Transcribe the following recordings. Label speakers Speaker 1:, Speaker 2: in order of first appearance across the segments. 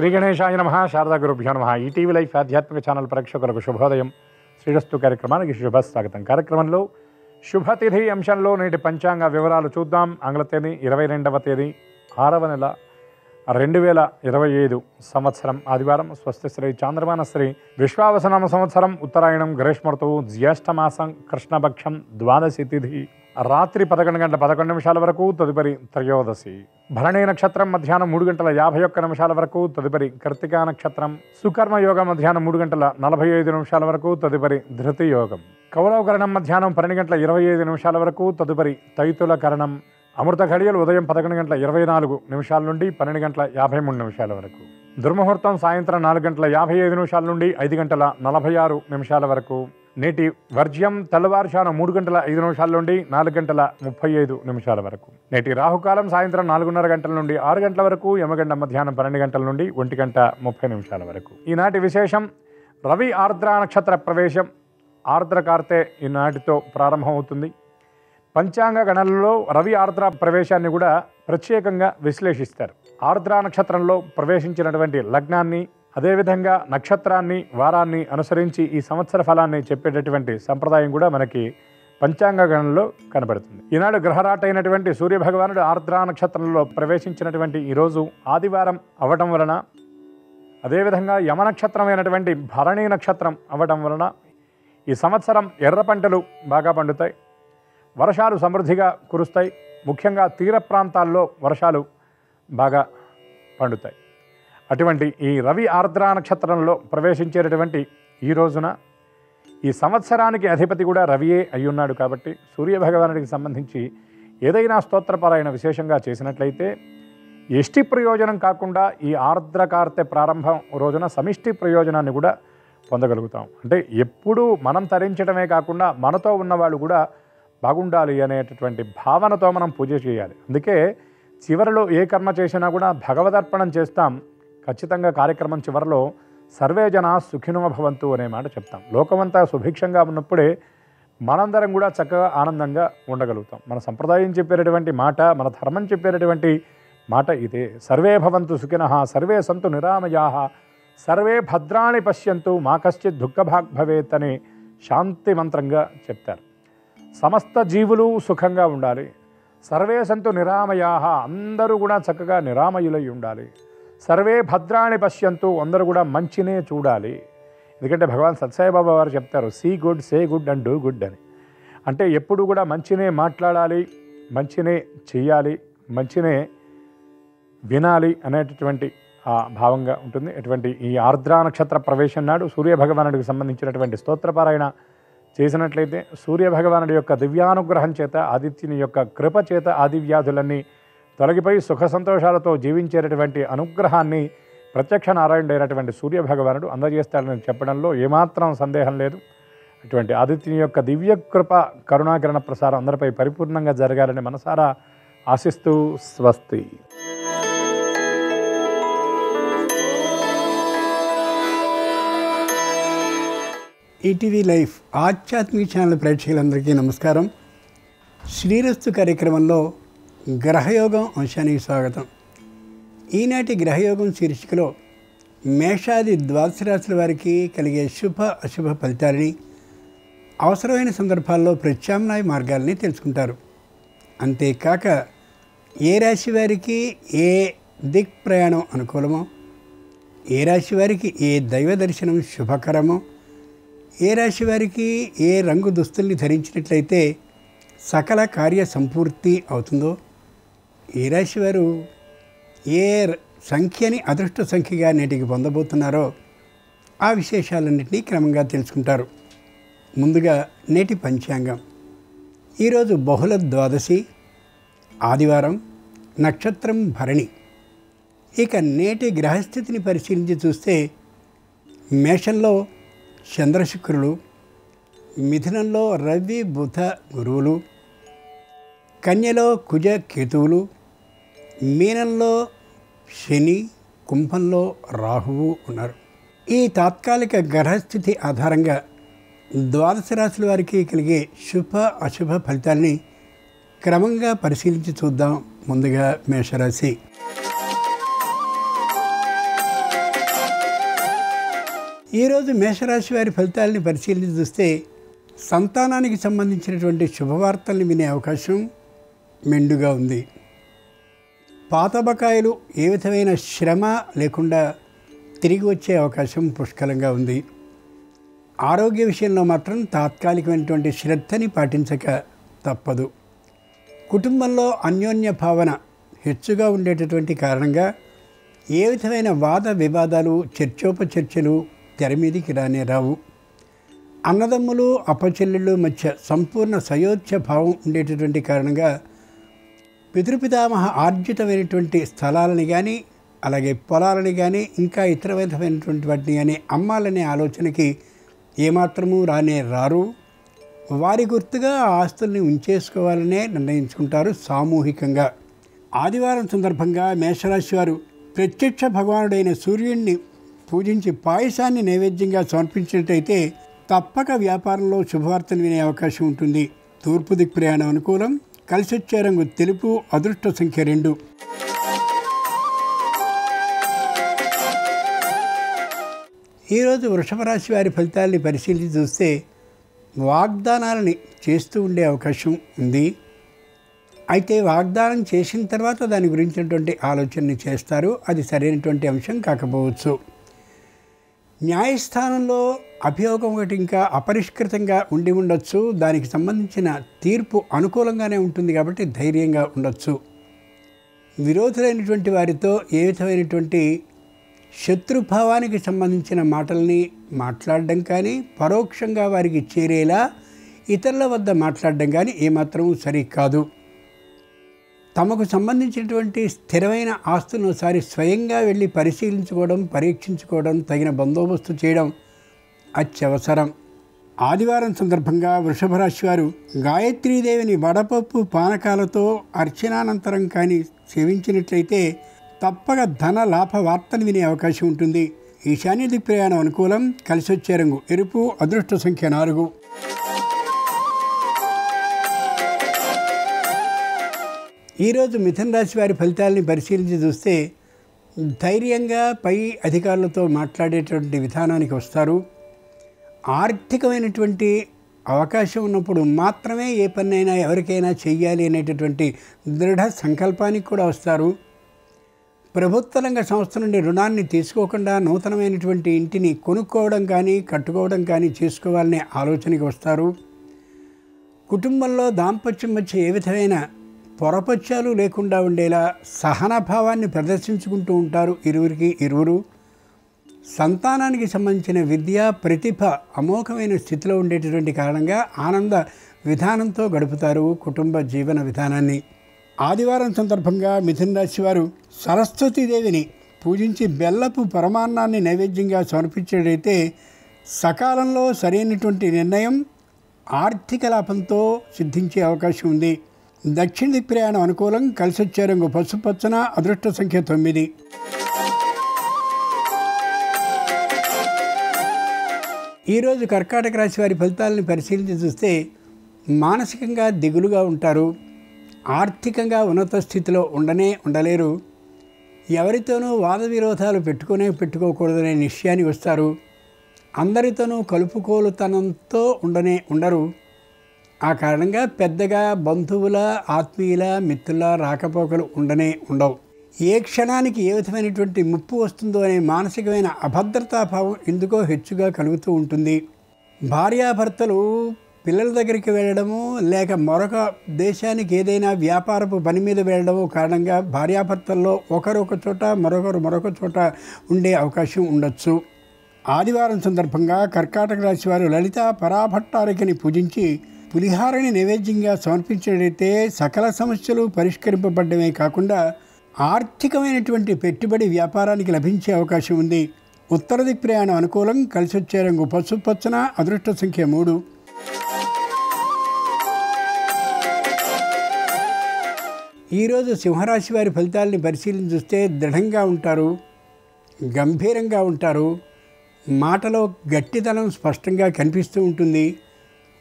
Speaker 1: శ్రీ గణేశాయ నమః. శారదా గురుభ్యో నమః. ఈటీవీ లైఫ్ ఆధ్యాత్మిక ఛానల్ ప్రేక్షకులకు శుభోదయం. శ్రీరస్తు కార్యక్రమానికి శుభస్వాగతం. కార్యక్రమంలో శుభతిథి అంశంలో నేటి పంచాంగ వివరాలు చూద్దాం. ఆంగ్ల తేదీ 22వ తేదీ 6వ నెల 2025 సంవత్సరం ఆదివారం. స్వస్తి శ్రీ చాంద్రమాన శ్రీ విశ్వావసనామ సంవత్సరం ఉత్తరాయణం గ్రీష్మఋతువు జ్యేష్ఠమాసం కృష్ణపక్షం ద్వాదశి తిథి రాత్రి 11 గంటల 11 నిమిషాల వరకు. తదుపరి త్రయోదశి. భరణీ నక్షత్రం మధ్యాహ్నం 3 గంటల 51 నిమిషాల వరకు. తదుపరి కర్తికా నక్షత్రం. సుకర్మ యోగం మధ్యాహ్నం 3 గంటల 45 నిమిషాల వరకు. తదుపరి ధృతి యోగం. కౌలవకరణం మధ్యాహ్నం 12 గంటల 25 నిమిషాల వరకు. తదుపరి తైతుల కరణం. అమృత ఘడియలు ఉదయం 11 గంటల 24 నిమిషాల నుండి 12 గంటల 53 నిమిషాల వరకు. దుర్ముహూర్తం సాయంత్రం 4 గంటల 55 నిమిషాల నుండి 5 గంటల 46 నిమిషాల వరకు. నేటి వర్జ్యం తెల్లవారుజామున 3 గంటల 5 నిమిషాల నుండి 4 గంటల 35 నిమిషాల వరకు. నేటి రాహుకాలం సాయంత్రం 4:30 గంటల నుండి 6 గంటల వరకు. యమగండ మధ్యాహ్నం 12 గంటల నుండి 1 గంట 30 నిమిషాల వరకు. ఈనాటి విశేషం రవి ఆర్ద్ర నక్షత్ర ప్రవేశం. ఆర్ద్ర కార్తె ఈనాటితో ప్రారంభమవుతుంది. పంచాంగ గణనలో రవి ఆర్ద్ర ప్రవేశాన్ని కూడా ప్రత్యేకంగా విశ్లేషిస్తారు. ఆర్ద్ర నక్షత్రంలో ప్రవేశించినటువంటి లగ్నాన్ని, అదేవిధంగా నక్షత్రాన్ని, వారాన్ని అనుసరించి ఈ సంవత్సర ఫలాన్ని చెప్పేటటువంటి సంప్రదాయం కూడా మనకి పంచాంగ గణనలో కనబడుతుంది. ఈనాడు గ్రహరాట అయినటువంటి సూర్యభగవానుడు ఆర్ద్ర నక్షత్రంలో ప్రవేశించినటువంటి ఈరోజు ఆదివారం అవటం వలన, అదేవిధంగా యమ నక్షత్రమైనటువంటి భరణీ నక్షత్రం అవటం వలన ఈ సంవత్సరం ఎర్ర పంటలు బాగా పండుతాయి. వర్షాలు సమృద్ధిగా కురుస్తాయి. ముఖ్యంగా తీర ప్రాంతాల్లో వర్షాలు బాగా పండుతాయి. అటువంటి ఈ రవి ఆర్ద్ర నక్షత్రంలో ప్రవేశించేటటువంటి ఈ రోజున ఈ సంవత్సరానికి అధిపతి కూడా రవియే అయ్యున్నాడు. కాబట్టి సూర్యభగవానుడికి సంబంధించి ఏదైనా స్తోత్రపరాయణ విశేషంగా చేసినట్లయితే ఎష్టి ప్రయోజనం కాకుండా ఈ ఆర్ద్ర కార్తె ప్రారంభం రోజున సమిష్టి ప్రయోజనాన్ని కూడా పొందగలుగుతాం. అంటే ఎప్పుడూ మనం తరించడమే కాకుండా మనతో ఉన్నవాళ్ళు కూడా బాగుండాలి అనేటటువంటి భావనతో మనం పూజ చేయాలి. అందుకే చివరిలో ఏ కర్మ చేసినా కూడా భగవదర్పణం చేస్తాం. ఖచ్చితంగా కార్యక్రమం చివరిలో సర్వే జనా సుఖినో భవంతు అనే మాట చెప్తాం. లోకమంతా సుభిక్షంగా ఉన్నప్పుడే మనందరం కూడా చక్కగా ఆనందంగా ఉండగలుగుతాం. మన సంప్రదాయం చెప్పేటటువంటి మాట, మన ధర్మం చెప్పేటటువంటి మాట ఇదే. సర్వే భవంతు సుఖినః, సర్వే సంతు నిరామయాః, సర్వే భద్రాణి పశ్యంతు, మా కశ్చిత్ దుఃఖభాగ్ భవేత్ అనే శాంతి మంత్రంగా చెప్తారు. సమస్త జీవులు సుఖంగా ఉండాలి. సర్వే సంతు నిరామయాః, అందరూ కూడా చక్కగా నిరామయులై ఉండాలి. సర్వే భద్రాణి పశ్యంతు, అందరూ కూడా మంచినే చూడాలి. ఎందుకంటే భగవాన్ సత్సాయిబాబా వారు చెప్తారు, see good, say good and do good అని. అంటే ఎప్పుడు కూడా మంచినే మాట్లాడాలి, మంచినే చెయ్యాలి, మంచినే వినాలి అనేటటువంటి ఆ భావంగా ఉంటుంది. అటువంటి ఈ ఆర్ద్ర నక్షత్ర ప్రవేశం నాడు సూర్యభగవానుడికి సంబంధించినటువంటి స్తోత్రపారాయణ చేసినట్లయితే సూర్యభగవానుడి యొక్క దివ్యానుగ్రహం చేత, ఆదిత్యుని యొక్క కృప చేత ఆదివ్యాధులన్నీ తొలగిపోయి సుఖ సంతోషాలతో జీవించేటటువంటి అనుగ్రహాన్ని ప్రత్యక్ష నారాయణుడైనటువంటి సూర్యభగవానుడు అందజేస్తాడని చెప్పడంలో ఏమాత్రం సందేహం లేదు. అటువంటి ఆదిత్యుని యొక్క దివ్య కృప కరుణాకిరణ ప్రసారం అందరిపై పరిపూర్ణంగా జరగాలని మనసారా ఆశిస్తూ స్వస్తి.
Speaker 2: ఈటీవీ లైఫ్ ఆధ్యాత్మిక ఛానల్ ప్రేక్షకులందరికీ నమస్కారం. శ్రీరస్తు కార్యక్రమంలో గ్రహయోగం అంశానికి స్వాగతం. ఈనాటి గ్రహయోగం శీర్షికలో మేషాది ద్వాదశ రాశుల వారికి కలిగే శుభ అశుభ ఫలితాలని, అవసరమైన సందర్భాల్లో ప్రత్యామ్నాయ మార్గాల్ని తెలుసుకుంటారు. అంతేకాక ఏ రాశి వారికి ఏ దిక్ ప్రయాణం అనుకూలమో, ఏ రాశి వారికి ఏ దైవ దర్శనం శుభకరమో, ఏ రాశి వారికి ఏ రంగు దుస్తుల్ని ధరించినట్లయితే సకల కార్య సంపూర్తి అవుతుందో, ఏ రాశి వారు ఏ సంఖ్యని అదృష్ట సంఖ్యగా నేటికి పొందబోతున్నారో ఆ విశేషాలన్నింటినీ క్రమంగా తెలుసుకుంటారు. ముందుగా నేటి పంచాంగం. ఈరోజు బహుళ ద్వాదశి, ఆదివారం, నక్షత్రం భరణి. ఇక నేటి గ్రహస్థితిని పరిశీలించి చూస్తే మేషంలో చంద్రశుక్రులు, మిథునంలో రవి బుధ గురువులు, కన్యలో కుజ కేతువులు, మీనంలో శని, కుంభంలో రాహువు ఉన్నారు. ఈ తాత్కాలిక గ్రహస్థితి ఆధారంగా ద్వాదశ రాశుల వారికి కలిగే శుభ అశుభ ఫలితాల్ని క్రమంగా పరిశీలించి చూద్దాం. ముందుగా మేషరాశి. ఈరోజు మేషరాశి వారి ఫలితాలని పరిశీలించి చూస్తే సంతానానికి సంబంధించినటువంటి శుభవార్తల్ని వినే అవకాశం మెండుగా ఉంది. పాత బకాయిలు ఏ విధమైన శ్రమ లేకుండా తిరిగి వచ్చే అవకాశం పుష్కలంగా ఉంది. ఆరోగ్య విషయంలో మాత్రం తాత్కాలికమైనటువంటి శ్రద్ధని పాటించక తప్పదు. కుటుంబంలో అన్యోన్య భావన హెచ్చుగా ఉండేటటువంటి కారణంగా ఏ విధమైన వాద వివాదాలు చర్చోపచర్చలు తెర మీదికి రానే రావు. అన్నదమ్ములు అప్పచెల్లెళ్ళు మధ్య సంపూర్ణ సయోధ్య భావం ఉండేటటువంటి కారణంగా పితృపితామహ ఆర్జితమైనటువంటి స్థలాలని కానీ అలాగే పొలాలని కానీ ఇంకా ఇతర విధమైనటువంటి వాటిని కానీ అమ్మాలనే ఆలోచనకి ఏమాత్రము రానే రారు. వారి గుర్తుగా ఆ ఆస్తుల్ని ఉంచేసుకోవాలనే నిర్ణయించుకుంటారు సామూహికంగా. ఆదివారం సందర్భంగా మేషరాశి వారు ప్రత్యక్ష భగవానుడైన సూర్యుడిని పూజించి పాయసాన్ని నైవేద్యంగా సమర్పించినట్టయితే తప్పక వ్యాపారంలో శుభవార్తలు వినే అవకాశం ఉంటుంది. తూర్పు దిక్కు ప్రయాణం అనుకూలం. కలిసొచ్చే రంగు తెలుపు. అదృష్ట సంఖ్య 2. ఈరోజు వృషభ రాశి వారి ఫలితాలని పరిశీలించి చూస్తే వాగ్దానాలని చేస్తూ ఉండే అవకాశం ఉంది. అయితే వాగ్దానం చేసిన తర్వాత దాని గురించినటువంటి ఆలోచనని చేస్తారు. అది సరైనటువంటి అంశం కాకపోవచ్చు. న్యాయస్థానంలో అభియోగం ఒకటి ఇంకా అపరిష్కృతంగా ఉండి ఉండొచ్చు. దానికి సంబంధించిన తీర్పు అనుకూలంగానే ఉంటుంది కాబట్టి ధైర్యంగా ఉండొచ్చు. విరోధులైనటువంటి వారితో ఏ విధమైనటువంటి శత్రుభావానికి సంబంధించిన మాటల్ని మాట్లాడడం కానీ పరోక్షంగా వారికి చేరేలా ఇతరుల వద్ద మాట్లాడడం కానీ ఏమాత్రం సరికాదు. తమకు సంబంధించినటువంటి స్థిరమైన ఆస్తులను ఒకసారి స్వయంగా వెళ్ళి పరిశీలించుకోవడం, పరీక్షించుకోవడం, తగిన బందోబస్తు చేయడం అత్యవసరం. ఆదివారం సందర్భంగా వృషభ రాశి వారు గాయత్రీదేవిని వడపప్పు పానకాలతో అర్చనానంతరం కానీ సేవించినట్లయితే తప్పక ధన లాభ వార్తను వినే అవకాశం ఉంటుంది. ఈశాన్య దిక్కు ప్రయాణం అనుకూలం. కలిసొచ్చే రంగు ఎరుపు. అదృష్ట సంఖ్య 4. ఈరోజు మిథున రాశి వారి ఫలితాలని పరిశీలించి చూస్తే ధైర్యంగా పై అధికారులతో మాట్లాడేటువంటి విధానానికి వస్తారు. ఆర్థికమైనటువంటి అవకాశం ఉన్నప్పుడు మాత్రమే ఏ పనైనా ఎవరికైనా చెయ్యాలి అనేటటువంటి దృఢ సంకల్పానికి కూడా వస్తారు. ప్రభుత్వ రంగ సంస్థ నుండి రుణాన్ని తీసుకోకుండా నూతనమైనటువంటి ఇంటిని కొనుక్కోవడం కానీ కట్టుకోవడం కానీ చేసుకోవాలనే ఆలోచనకి వస్తారు. కుటుంబంలో దాంపత్యం మధ్య ఏ విధమైన పొరపత్యాలు లేకుండా ఉండేలా సహనభావాన్ని ప్రదర్శించుకుంటూ ఉంటారు ఇరువురు. సంతానానికి సంబంధించిన విద్య ప్రతిభ అమోఘమైన స్థితిలో ఉండేటటువంటి కారణంగా ఆనంద విధానంతో గడుపుతారు కుటుంబ జీవన విధానాన్ని. ఆదివారం సందర్భంగా మిథున రాశి వారు సరస్వతీదేవిని పూజించి బెల్లపు పరమాన్నాన్ని నైవేద్యంగా సమర్పించేటైతే సకాలంలో సరైనటువంటి నిర్ణయం ఆర్థిక లాభంతో సిద్ధించే అవకాశం ఉంది. దక్షిణ దిక్కు ప్రయాణం అనుకూలం. కలిసొచ్చే రంగు పసుపచ్చన. అదృష్ట సంఖ్య 9. ఈరోజు కర్కాటక రాశి వారి ఫలితాలను పరిశీలించి చూస్తే మానసికంగా దిగులుగా ఉంటారు. ఆర్థికంగా ఉన్నత స్థితిలో ఉండలేరు. ఎవరితోనూ వాద విరోధాలు పెట్టుకోకూడదనే నిశ్చయానికి వస్తారు. అందరితోనూ కలుపుకోలుతనంతో ఉండరు. ఆ కారణంగా పెద్దగా బంధువుల, ఆత్మీయుల, మిత్రుల రాకపోకలు ఉండవు. ఏ క్షణానికి ఏ విధమైనటువంటి ముప్పు వస్తుందో అనే మానసికమైన అభద్రతాభావం ఎందుకో హెచ్చుగా కలుగుతూ ఉంటుంది. భార్యాభర్తలు పిల్లల దగ్గరికి వెళ్ళడము లేక మరొక దేశానికి ఏదైనా వ్యాపారపు పని మీద వెళ్ళడము కారణంగా భార్యాభర్తల్లో ఒకరు ఒక చోట మరొక చోట ఉండే అవకాశం ఉండొచ్చు. ఆదివారం సందర్భంగా కర్కాటక రాశి వారు లలిత పరాభట్టారికని పూజించి పులిహారని నైవేద్యంగా సమర్పించినట్లయితే సకల సమస్యలు పరిష్కరింపబడ్డమే కాకుండా ఆర్థికమైనటువంటి పెట్టుబడి వ్యాపారానికి లభించే అవకాశం ఉంది. ఉత్తర దిక్కు ప్రయాణం అనుకూలం. కలిసొచ్చే రంగు పసుపచ్చన. అదృష్ట సంఖ్య 3. ఈరోజు సింహరాశి వారి ఫలితాలని పరిశీలించి చూస్తే దృఢంగా ఉంటారు, గంభీరంగా ఉంటారు. మాటలో గట్టితనం స్పష్టంగా కనిపిస్తూ ఉంటుంది.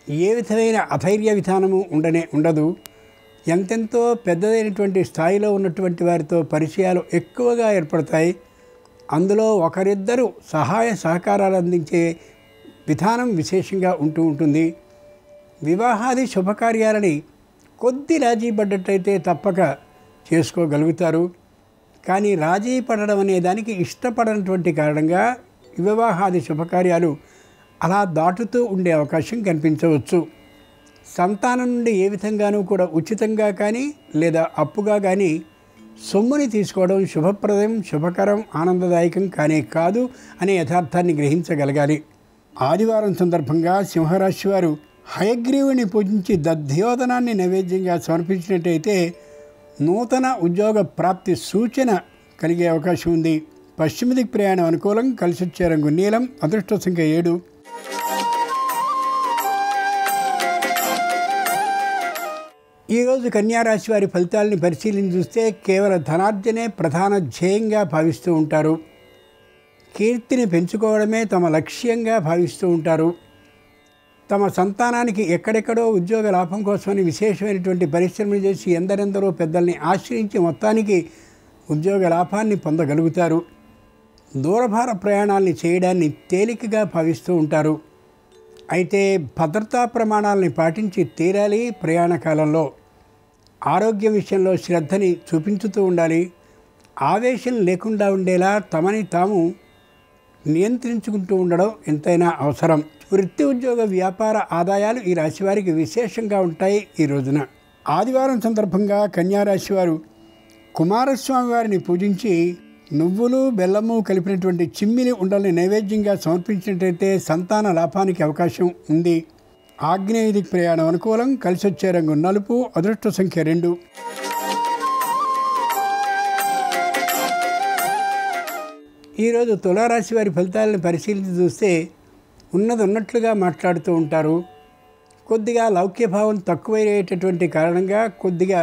Speaker 2: ఏ విధమైన అధైర్య విధానము ఉండదు. ఎంతెంతో పెద్దదైనటువంటి స్థాయిలో ఉన్నటువంటి వారితో పరిచయాలు ఎక్కువగా ఏర్పడతాయి. అందులో ఒకరిద్దరు సహాయ సహకారాలు అందించే విధానం విశేషంగా ఉంటూ ఉంటుంది. వివాహాది శుభకార్యాలని కొద్ది రాజీ పడ్డట్టయితే తప్పక చేసుకోగలుగుతారు. కానీ రాజీ పడడం అనే దానికి ఇష్టపడనటువంటి కారణంగా వివాహాది శుభకార్యాలు అలా దాటుతూ ఉండే అవకాశం కనిపించవచ్చు. సంతానం నుండి ఏ విధంగానూ కూడా ఉచితంగా కానీ లేదా అప్పుగా కానీ సొమ్ముని తీసుకోవడం శుభప్రదం, శుభకరం, ఆనందదాయకం కానే కాదు అనే యథార్థాన్ని గ్రహించగలగాలి. ఆదివారం సందర్భంగా సింహరాశి వారు హయగ్రీవుని పూజించి దధ్యోదనాన్ని నైవేద్యంగా సమర్పించినట్టయితే నూతన ఉద్యోగ ప్రాప్తి సూచన కలిగే అవకాశం ఉంది. పశ్చిమ దిక్ ప్రయాణం అనుకూలం. కలిసి వచ్చే రంగు నీలం. అదృష్ట సంఖ్య 7. ఈరోజు కన్యారాశి వారి ఫలితాలని పరిశీలించి చూస్తే కేవలం ధనార్జనే ప్రధాన ధ్యేయంగా భావిస్తూ ఉంటారు. కీర్తిని పెంచుకోవడమే తమ లక్ష్యంగా భావిస్తూ ఉంటారు. తమ సంతానానికి ఎక్కడెక్కడో ఉద్యోగ లాభం కోసమని విశేషమైనటువంటి పరిశ్రమలు చేసి ఎందరెందరో పెద్దల్ని ఆశ్రయించి మొత్తానికి ఉద్యోగ లాభాన్ని పొందగలుగుతారు. దూరభార ప్రయాణాలని చేయడాన్ని తేలికగా భావిస్తూ ఉంటారు. అయితే భద్రతా ప్రమాణాలని పాటించి తీరాలి. ప్రయాణ కాలంలో ఆరోగ్య విషయంలో శ్రద్ధని చూపించుతూ ఉండాలి. ఆవేశం లేకుండా ఉండేలా తమని తాము నియంత్రించుకుంటూ ఉండడం ఎంతైనా అవసరం. వృత్తి, ఉద్యోగ, వ్యాపార ఆదాయాలు ఈ రాశి వారికి విశేషంగా ఉంటాయి. ఈ రోజున ఆదివారం సందర్భంగా కన్యారాశి వారు కుమారస్వామి వారిని పూజించి నువ్వులు బెల్లము కలిపినటువంటి చిమ్మిలి ఉండల్ని నైవేద్యంగా సమర్పించినట్లయితే సంతాన లాభానికి అవకాశం ఉంది. ఆగ్నేయ దిక్ ప్రయాణం అనుకూలం. కలిసి వచ్చే రంగు నలుపు. అదృష్ట సంఖ్య 2. ఈరోజు తులారాశి వారి ఫలితాలను పరిశీలించి చూస్తే ఉన్నది ఉన్నట్లుగా మాట్లాడుతూ ఉంటారు. కొద్దిగా లౌక్యభావం తక్కువయ్యేటటువంటి కారణంగా కొద్దిగా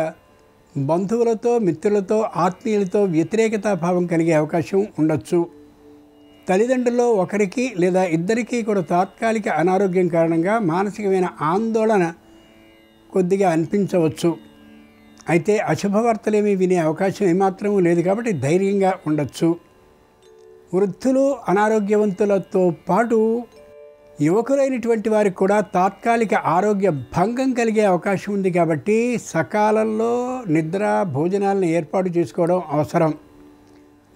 Speaker 2: బంధువులతో, మిత్రులతో, ఆత్మీయులతో వ్యతిరేకతాభావం కలిగే అవకాశం ఉండొచ్చు. తల్లిదండ్రుల్లో ఒకరికి లేదా ఇద్దరికీ కూడా తాత్కాలిక అనారోగ్యం కారణంగా మానసికమైన ఆందోళన కొద్దిగా అనిపించవచ్చు. అయితే అశుభవార్తలేమీ వినే అవకాశం ఏమాత్రమూ లేదు కాబట్టి ధైర్యంగా ఉండొచ్చు. వృద్ధులు, అనారోగ్యవంతులతో పాటు యువకులైనటువంటి వారికి కూడా తాత్కాలిక ఆరోగ్య భంగం కలిగే అవకాశం ఉంది కాబట్టి సకాలంలో నిద్ర, భోజనాలను ఏర్పాటు చేసుకోవడం అవసరం.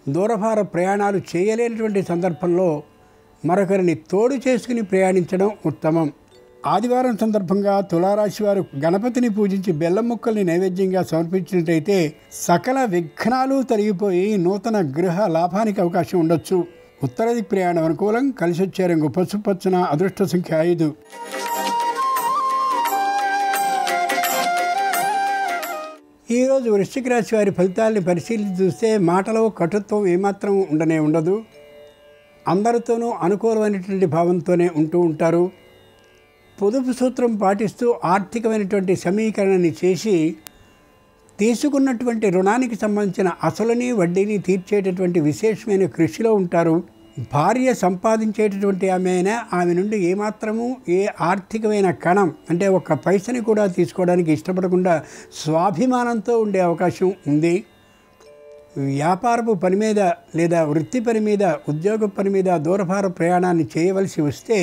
Speaker 2: దూరభార ప్రయాణాలు చేయలేనటువంటి సందర్భంలో మరొకరిని తోడు చేసుకుని ప్రయాణించడం ఉత్తమం. ఆదివారం సందర్భంగా తులారాశి వారు గణపతిని పూజించి బెల్లం ముక్కల్ని నైవేద్యంగా సమర్పించినట్టయితే సకల విఘ్నాలు తొలగిపోయి నూతన గృహ లాభానికి అవకాశం ఉండొచ్చు. ఉత్తర దిక్ ప్రయాణం అనుకూలం. కలిసి వచ్చే రంగు పసుపచ్చన. అదృష్ట సంఖ్య 5. ఈరోజు వృశ్చిక రాశి వారి ఫలితాలని పరిశీలించి చూస్తే మాటలో కటుత్వం ఏమాత్రం ఉండనే ఉండదు. అందరితోనూ అనుకూలమైనటువంటి భావంతోనే ఉంటూ ఉంటారు. పొదుపు సూత్రం పాటిస్తూ ఆర్థికమైనటువంటి సమీకరణని చేసి తీసుకున్నటువంటి రుణానికి సంబంధించిన అసలుని వడ్డీని తీర్చేటటువంటి విశేషమైన కృషిలో ఉంటారు. భార్య సంపాదించేటటువంటి ఆమె అయినా ఆమె నుండి ఏమాత్రము ఏ ఆర్థికమైన కణం అంటే ఒక్క పైసని కూడా తీసుకోవడానికి ఇష్టపడకుండా స్వాభిమానంతో ఉండే అవకాశం ఉంది. వ్యాపారపు పని మీద లేదా వృత్తి పని మీద, ఉద్యోగ పని మీద దూరభార ప్రయాణాన్ని చేయవలసి వస్తే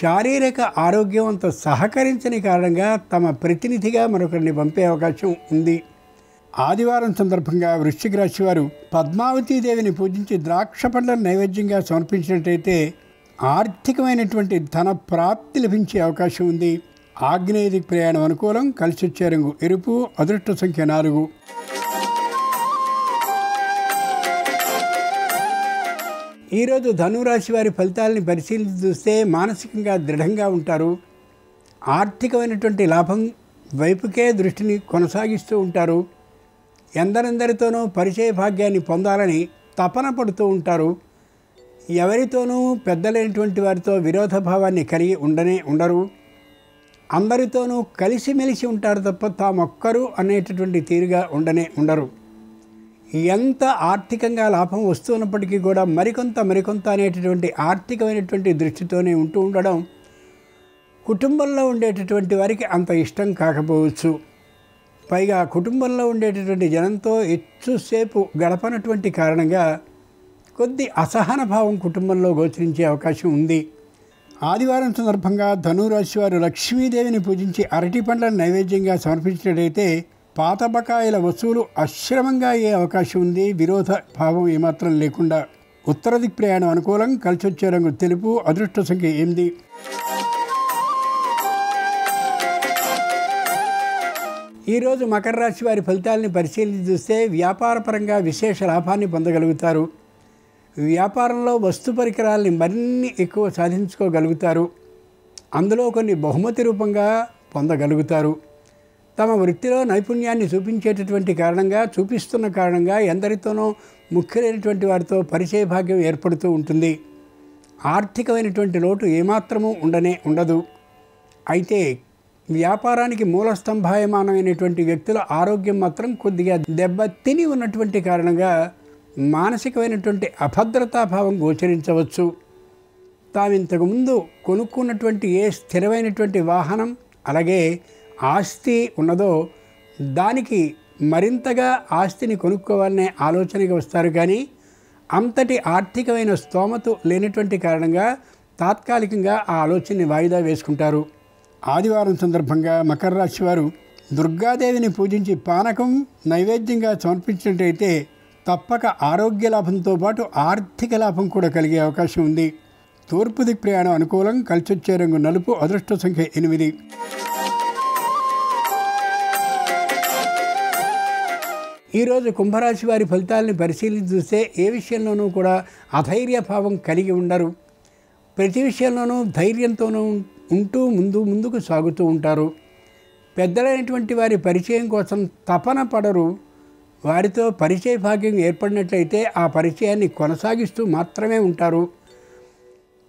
Speaker 2: శారీరక ఆరోగ్యం అంత సహకరించని కారణంగా తమ ప్రతినిధిగా మరొకరిని పంపే అవకాశం ఉంది. ఆదివారం సందర్భంగా వృశ్చిక రాశి వారు పద్మావతీదేవిని పూజించి ద్రాక్ష పండ్లను నైవేద్యంగా సమర్పించినట్టయితే ఆర్థికమైనటువంటి ధన ప్రాప్తి లభించే అవకాశం ఉంది. ఆగ్నేయ దిక్ ప్రయాణం అనుకూలం. కలిసి వచ్చే రంగు ఎరుపు. అదృష్ట సంఖ్య 4. ఈరోజు ధనురాశి వారి ఫలితాలని పరిశీలించి చూస్తే మానసికంగా దృఢంగా ఉంటారు. ఆర్థికమైనటువంటి లాభం వైపుకే దృష్టిని కొనసాగిస్తూ ఉంటారు. ఎందరెందరితోనూ పరిచయ భాగ్యాన్ని పొందాలని తపన పడుతూ ఉంటారు. ఎవరితోనూ పెద్దలైనటువంటి వారితో విరోధ భావాన్ని కలిగి ఉండరు. అందరితోనూ కలిసిమెలిసి ఉంటారు తప్ప తామొక్కరు అనేటటువంటి తీరుగా ఉండరు. ఎంత ఆర్థికంగా లాభం వస్తున్నప్పటికీ కూడా మరికొంత అనేటటువంటి ఆర్థికమైనటువంటి దృష్టితోనే ఉంటూ ఉండడం కుటుంబంలో ఉండేటటువంటి వారికి అంత ఇష్టం కాకపోవచ్చు. పైగా కుటుంబంలో ఉండేటటువంటి జనంతో ఎక్కువసేపు గడపనటువంటి కారణంగా కొద్ది అసహన భావం కుటుంబంలో గోచరించే అవకాశం ఉంది. ఆదివారం సందర్భంగా ధనురాశి వారు లక్ష్మీదేవిని పూజించి అరటి పండ్లను నైవేద్యంగా సమర్పించినట్లయితే పాత బకాయిల వసూలు అశ్రమంగా అయ్యే అవకాశం ఉంది. విరోధ భావం ఏమాత్రం లేకుండా. ఉత్తర దిక్ ప్రయాణం అనుకూలం. కలిసొచ్చే రంగు తెలుపు. అదృష్ట సంఖ్య 8. ఈరోజు మకర రాశి వారి ఫలితాలని పరిశీలించి చూస్తే వ్యాపారపరంగా విశేష లాభాన్ని పొందగలుగుతారు. వ్యాపారంలో వస్తు పరికరాలని మరిన్ని ఎక్కువ సాధించుకోగలుగుతారు. అందులో కొన్ని బహుమతి రూపంగా పొందగలుగుతారు. తమ వృత్తిలో నైపుణ్యాన్ని చూపిస్తున్న కారణంగా ఎందరితోనో ముఖ్యులైనటువంటి వారితో పరిచయ భాగ్యం ఏర్పడుతూ ఉంటుంది. ఆర్థికమైనటువంటి లోటు ఏమాత్రమూ ఉండదు. అయితే వ్యాపారానికి మూలస్తంభాయమానమైనటువంటి వ్యక్తుల ఆరోగ్యం మాత్రం కొద్దిగా దెబ్బతిని ఉన్నటువంటి కారణంగా మానసికమైనటువంటి అభద్రతాభావం గోచరించవచ్చు. తాము ఇంతకుముందు కొనుక్కున్నటువంటి ఏ స్థిరమైనటువంటి వాహనం అలాగే ఆస్తి ఉన్నదో దానికి మరింతగా ఆస్తిని కొనుక్కోవాలనే ఆలోచనకి వస్తారు. కానీ అంతటి ఆర్థికమైన స్తోమత లేనటువంటి కారణంగా తాత్కాలికంగా ఆ ఆలోచనని వాయిదా వేసుకుంటారు. ఆదివారం సందర్భంగా మకర రాశి వారు దుర్గాదేవిని పూజించి పానకం నైవేద్యంగా సమర్పించినట్టయితే తప్పక ఆరోగ్య లాభంతో పాటు ఆర్థిక లాభం కూడా కలిగే అవకాశం ఉంది. తూర్పు దిక్ ప్రయాణం అనుకూలం. కలిసొచ్చే రంగు నలుపు. అదృష్ట సంఖ్య 8. ఈరోజు కుంభరాశి వారి ఫలితాలని పరిశీలించి చూస్తే ఏ విషయంలోనూ కూడా అధైర్య భావం కలిగి ఉండరు. ప్రతి విషయంలోనూ ధైర్యంతోనూ ఉంటూ ముందుకు సాగుతూ ఉంటారు. పెద్దలైనటువంటి వారి పరిచయం కోసం తపన పడరు. వారితో పరిచయ భాగ్యం ఏర్పడినట్లయితే ఆ పరిచయాన్ని కొనసాగిస్తూ మాత్రమే ఉంటారు.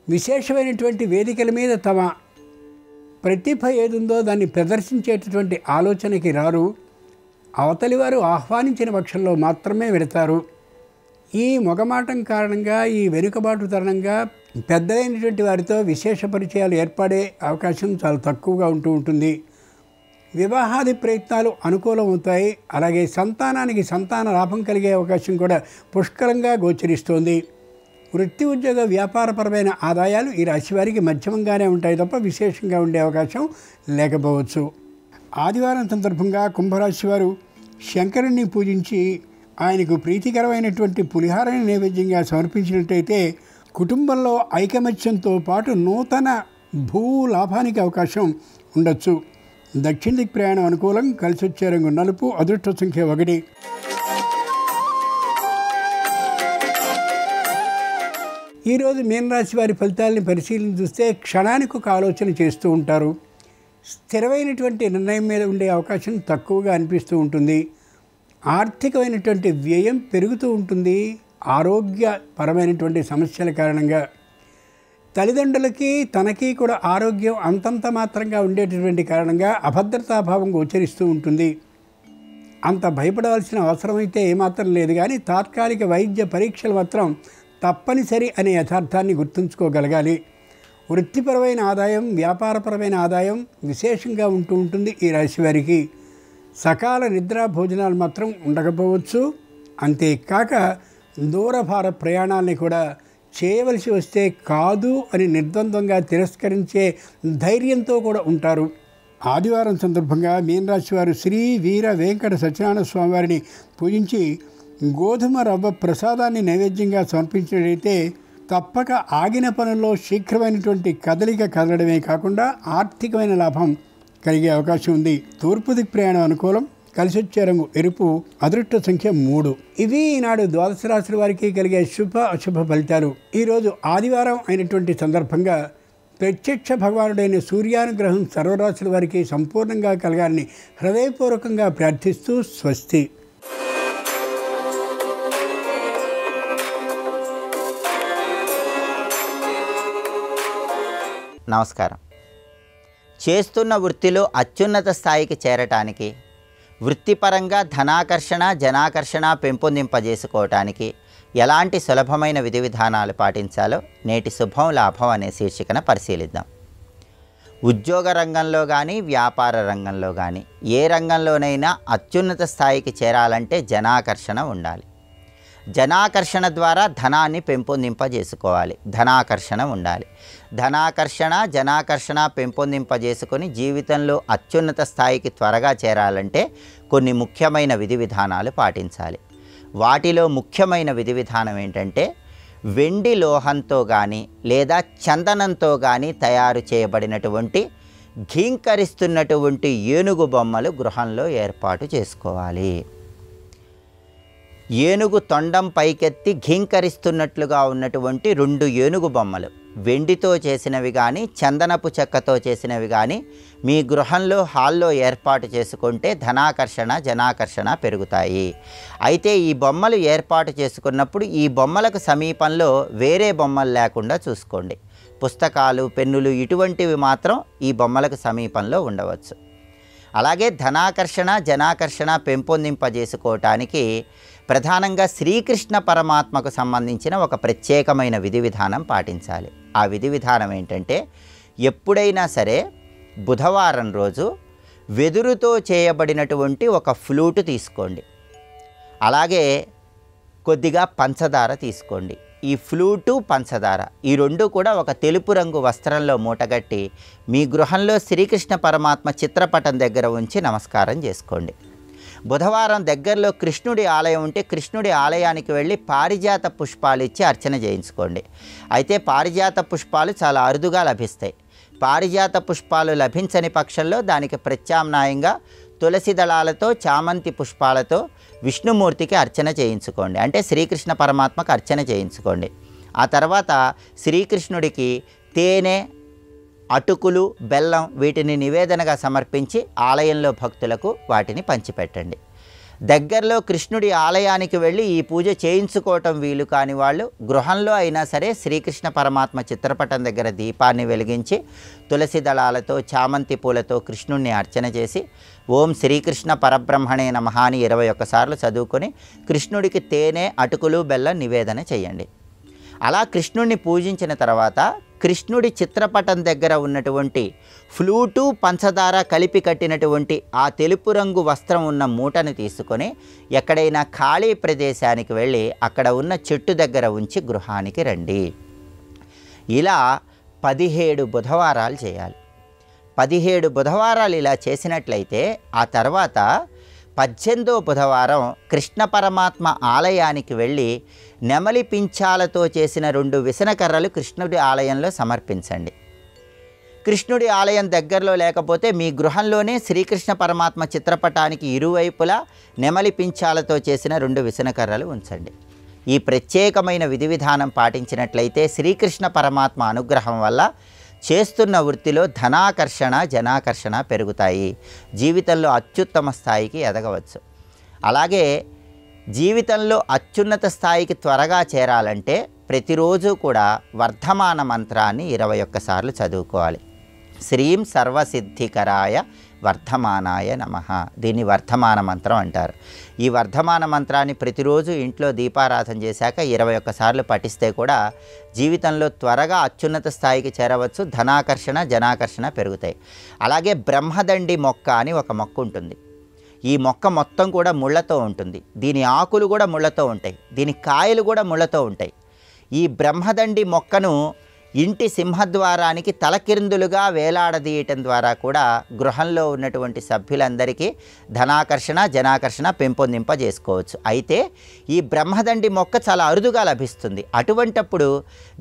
Speaker 2: విశేషమైనటువంటి వేదికల మీద తమ ప్రతిభ ఏదుందో దాన్ని ప్రదర్శించేటటువంటి ఆలోచనకి రారు. అవతలి వారు ఆహ్వానించిన పక్షంలో మాత్రమే వెడతారు. ఈ మొగమాటం కారణంగా, ఈ వెనుకబాటు తరుణంగా పెద్దలైనటువంటి వారితో విశేష పరిచయాలు ఏర్పడే అవకాశం చాలా తక్కువగా ఉంటుంది. వివాహాది ప్రయత్నాలు అనుకూలమవుతాయి. అలాగే సంతానానికి సంతాన లాభం కలిగే అవకాశం కూడా పుష్కలంగా గోచరిస్తోంది. వృత్తి ఉద్యోగ వ్యాపారపరమైన ఆదాయాలు ఈ రాశి వారికి మధ్యమంగానే ఉంటాయి తప్ప విశేషంగా ఉండే అవకాశం లేకపోవచ్చు. ఆదివారం సందర్భంగా కుంభరాశి వారు శంకరుణ్ణి పూజించి ఆయనకు ప్రీతికరమైనటువంటి పులిహారాన్ని నైవేద్యంగా సమర్పించినట్టయితే కుటుంబంలో ఐకమత్యంతో పాటు నూతన భూ లాభానికి అవకాశం ఉండొచ్చు. దక్షిణ దిక్ ప్రయాణం అనుకూలం. కలిసొచ్చే రంగు నలుపు. అదృష్ట సంఖ్య 1. ఈరోజు మీనరాశి వారి ఫలితాలని పరిశీలించి చూస్తే క్షణానికి ఒక ఆలోచన చేస్తూ ఉంటారు. స్థిరమైనటువంటి నిర్ణయం మీద ఉండే అవకాశం తక్కువగా అనిపిస్తూ ఉంటుంది. ఆర్థికమైనటువంటి వ్యయం పెరుగుతూ ఉంటుంది. ఆరోగ్యపరమైనటువంటి సమస్యల కారణంగా తల్లిదండ్రులకి తనకి కూడా ఆరోగ్యం అంతంత మాత్రంగా ఉండేటటువంటి కారణంగా అభద్రతాభావం గోచరిస్తూ ఉంటుంది. అంత భయపడవలసిన అవసరమైతే ఏమాత్రం లేదు. కానీ తాత్కాలిక వైద్య పరీక్షలు మాత్రం తప్పనిసరి అనే యథార్థాన్ని గుర్తుంచుకోగలగాలి. వృత్తిపరమైన ఆదాయం, వ్యాపారపరమైన ఆదాయం విశేషంగా ఉంటుంది ఈ రాశి వారికి. సకాల నిద్ర భోజనాలు మాత్రం ఉండకపోవచ్చు. అంతేకాక దూరభార ప్రయాణాలని కూడా చేయవలసి వస్తే కాదు అని నిర్ద్వంద్వంగా తిరస్కరించే ధైర్యంతో కూడా ఉంటారు. ఆదివారం సందర్భంగా మీనరాశి వారు శ్రీ వీర వెంకట సత్యనారాయణ స్వామివారిని పూజించి గోధుమ రవ్వ ప్రసాదాన్ని నైవేద్యంగా సమర్పించినట్లయితే తప్పక ఆగిన పనుల్లో శీఘ్రమైనటువంటి కదలడమే కాకుండా ఆర్థికమైన లాభం కలిగే అవకాశం ఉంది. తూర్పు దిక్ ప్రయాణం అనుకూలం. కలిసొచ్చే రంగు ఎరుపు. అదృష్ట సంఖ్య 3. ఇవి ఈనాడు ద్వాదశ రాశుల వారికి కలిగే శుభ అశుభ ఫలితాలు. ఈరోజు ఆదివారం అయినటువంటి సందర్భంగా ప్రత్యక్ష భగవానుడైన సూర్యానుగ్రహం సర్వరాశుల వారికి సంపూర్ణంగా కలగాలని హృదయపూర్వకంగా ప్రార్థిస్తూ స్వస్తి.
Speaker 3: నమస్కారం. చేస్తున్న వృత్తిలో అత్యున్నత స్థాయికి చేరటానికి, వృత్తిపరంగా ధనాకర్షణ జనాకర్షణ పెంపొందింపజేసుకోవటానికి ఎలాంటి సులభమైన విధి విధానాలు పాటించాలో నేటి శుభం లాభం అనే శీర్షికన పరిశీలిద్దాం. ఉద్యోగ రంగంలో కానీ వ్యాపార రంగంలో కానీ ఏ రంగంలోనైనా అత్యున్నత స్థాయికి చేరాలంటే జనాకర్షణ ఉండాలి. జనాకర్షణ ద్వారా ధనాన్ని పెంపొందింపజేసుకోవాలి. ధనాకర్షణ ఉండాలి. ధనాకర్షణ జనాకర్షణ పెంపొందింపజేసుకొని జీవితంలో అత్యున్నత స్థాయికి త్వరగా చేరాలంటే కొన్ని ముఖ్యమైన విధి విధానాలు పాటించాలి. వాటిలో ముఖ్యమైన విధి విధానం ఏంటంటే వెండి లోహంతో కానీ లేదా చందనంతో కానీ తయారు చేయబడినటువంటి ఘీంకరిస్తున్నటువంటి ఏనుగు బొమ్మలు గృహంలో ఏర్పాటు చేసుకోవాలి. ఏనుగు తొండం పైకెత్తి ఘీంకరిస్తున్నట్లుగా ఉన్నటువంటి 2 ఏనుగు బొమ్మలు వెండితో చేసినవి కానీ చందనపు చెక్కతో చేసినవి కానీ మీ గృహంలో హాల్లో ఏర్పాటు చేసుకుంటే ధనాకర్షణ జనాకర్షణ పెరుగుతాయి. అయితే ఈ బొమ్మలు ఏర్పాటు చేసుకున్నప్పుడు ఈ బొమ్మలకు సమీపంలో వేరే బొమ్మలు లేకుండా చూసుకోండి. పుస్తకాలు, పెన్నులు ఇటువంటివి మాత్రం ఈ బొమ్మలకు సమీపంలో ఉండవచ్చు. అలాగే ధనాకర్షణ జనాకర్షణ పెంపొందింపజేసుకోవటానికి ప్రధానంగా శ్రీకృష్ణ పరమాత్మకు సంబంధించిన ఒక ప్రత్యేకమైన విధి విధానం పాటించాలి. ఆ విధి విధానం ఏంటంటే ఎప్పుడైనా సరే బుధవారం రోజు వెదురుతో చేయబడినటువంటి ఒక ఫ్లూటు తీసుకోండి. అలాగే కొద్దిగా పంచదార తీసుకోండి. ఈ ఫ్లూటు పంచదార ఈ 2 కూడా ఒక తెలుపు రంగు వస్త్రంలో మూటగట్టి మీ గృహంలో శ్రీకృష్ణ పరమాత్మ చిత్రపటం దగ్గర ఉంచి నమస్కారం చేసుకోండి. బుధవారం దగ్గరలో కృష్ణుడి ఆలయం ఉంటే కృష్ణుడి ఆలయానికి వెళ్ళి పారిజాత పుష్పాలు ఇచ్చి అర్చన చేయించుకోండి. అయితే పారిజాత పుష్పాలు చాలా అరుదుగా లభిస్తాయి. పారిజాత పుష్పాలు లభించని పక్షంలో దానికి ప్రత్యామ్నాయంగా తులసి దళాలతో చామంతి పుష్పాలతో విష్ణుమూర్తికి అర్చన చేయించుకోండి. అంటే శ్రీకృష్ణ పరమాత్మకు అర్చన చేయించుకోండి. ఆ తర్వాత శ్రీకృష్ణుడికి తేనె, అటుకులు, బెల్లం వీటిని నివేదనగా సమర్పించి ఆలయంలో భక్తులకు వాటిని పంచిపెట్టండి. దగ్గరలో కృష్ణుడి ఆలయానికి వెళ్ళి ఈ పూజ చేయించుకోవటం వీలు కాని వాళ్ళు గృహంలో అయినా సరే శ్రీకృష్ణ పరమాత్మ చిత్రపటం దగ్గర దీపాన్ని వెలిగించి తులసి దళాలతో చామంతి పూలతో కృష్ణుడిని అర్చన చేసి ఓం శ్రీకృష్ణ పరబ్రహ్మణే నమః అని 21 సార్లు చదువుకొని కృష్ణుడికి తేనె, అటుకులు, బెల్లం నివేదన చేయండి. అలా కృష్ణుడిని పూజించిన తర్వాత కృష్ణుడి చిత్రపటం దగ్గర ఉన్నటువంటి ఫ్లూటు పంచదార కలిపి కట్టినటువంటి ఆ తెలుపు రంగు వస్త్రం ఉన్న మూటను తీసుకొని ఎక్కడైనా ఖాళీ ప్రదేశానికి వెళ్ళి అక్కడ ఉన్న చెట్టు దగ్గర ఉంచి గృహానికి రండి. ఇలా 17 బుధవారాలు చేయాలి. 17 బుధవారాలు ఇలా చేసినట్లయితే ఆ తర్వాత 18వ బుధవారం కృష్ణ పరమాత్మ ఆలయానికి వెళ్ళి నెమలి పింఛాలతో చేసిన 2 విసనకర్రలు కృష్ణుడి ఆలయంలో సమర్పించండి. కృష్ణుడి ఆలయం దగ్గరలో లేకపోతే మీ గృహంలోనే శ్రీకృష్ణ పరమాత్మ చిత్రపటానికి ఇరువైపులా నెమలి పింఛాలతో చేసిన 2 విసనకర్రలు ఉంచండి. ఈ ప్రత్యేకమైన విధి విధానం పాటించినట్లయితే శ్రీకృష్ణ పరమాత్మ అనుగ్రహం వల్ల చేస్తున్న వృత్తిలో ధనాకర్షణ జనాకర్షణ పెరుగుతాయి. జీవితంలో అత్యుత్తమ స్థాయికి ఎదగవచ్చు. అలాగే జీవితంలో అత్యున్నత స్థాయికి త్వరగా చేరాలంటే ప్రతిరోజు కూడా వర్ధమాన మంత్రాన్ని 21 సార్లు చదువుకోవాలి. శ్రీం సర్వసిద్ధికరాయ వర్ధమానాయ నమః. దీన్ని వర్ధమాన మంత్రం అంటారు. ఈ వర్ధమాన మంత్రాన్ని ప్రతిరోజు ఇంట్లో దీపారాధన చేశాక 21 సార్లు పఠిస్తే కూడా జీవితంలో త్వరగా అత్యున్నత స్థాయికి చేరవచ్చు. ధనాకర్షణ జనాకర్షణ పెరుగుతాయి. అలాగే బ్రహ్మదండి మొక్క అని ఒక మొక్క ఉంటుంది. ఈ మొక్క మొత్తం కూడా ముళ్ళతో ఉంటుంది. దీని ఆకులు కూడా ముళ్ళతో ఉంటాయి. దీని కాయలు కూడా ముళ్ళతో ఉంటాయి. ఈ బ్రహ్మదండి మొక్కను ఇంటి సింహద్వారానికి తలకిందులుగా వేలాడదీయటం ద్వారా కూడా గృహంలో ఉన్నటువంటి సభ్యులందరికీ ధనాకర్షణ జనాకర్షణ పెంపొందింపజేసుకోవచ్చు. అయితే ఈ బ్రహ్మదండి మొక్క చాలా అరుదుగా లభిస్తుంది. అటువంటప్పుడు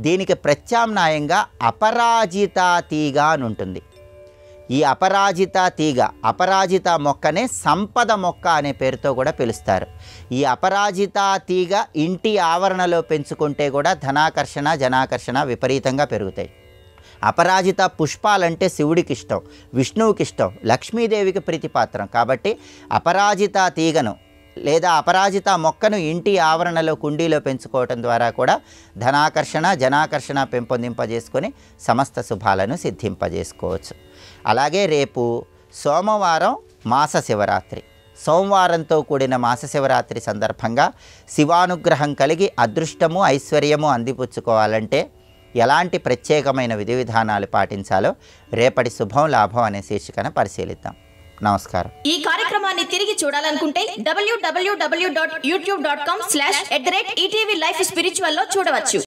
Speaker 3: దీనికి ప్రత్యామ్నాయంగా అపరాజిత తీగ అని ఉంటుంది. ఈ అపరాజిత తీగ, అపరాజిత మొక్కనే సంపద మొక్క అనే పేరుతో కూడా పిలుస్తారు. ఈ అపరాజిత తీగ ఇంటి ఆవరణలో పెంచుకుంటే కూడా ధనాకర్షణ జనాకర్షణ విపరీతంగా పెరుగుతాయి. అపరాజిత పుష్పాలంటే శివుడికి ఇష్టం, విష్ణువుకి ఇష్టం, లక్ష్మీదేవికి ప్రీతిపాత్రం. కాబట్టి అపరాజిత తీగను లేదా అపరాజిత మొక్కను ఇంటి ఆవరణలో కుండీలో పెంచుకోవటం ద్వారా కూడా ధనాకర్షణ జనాకర్షణ పెంపొందింపజేసుకొని సమస్త శుభాలను సిద్ధింపజేసుకోవచ్చు. అలాగే రేపు సోమవారం మాస శివరాత్రి. సోమవారంతో కూడిన మాస శివరాత్రి సందర్భంగా శివానుగ్రహం కలిగి అదృష్టము ఐశ్వర్యము అందిపుచ్చుకోవాలంటే ఎలాంటి ప్రత్యేకమైన విధి విధానాలు పాటించాలో రేపటి శుభం లాభం అనే శీర్షికన పరిశీలిద్దాం. నమస్కారం.
Speaker 4: ఈ కార్యక్రమాన్ని తిరిగి చూడాలనుకుంటే www.youtube.com/@ETV Life Spiritual లో చూడవచ్చు.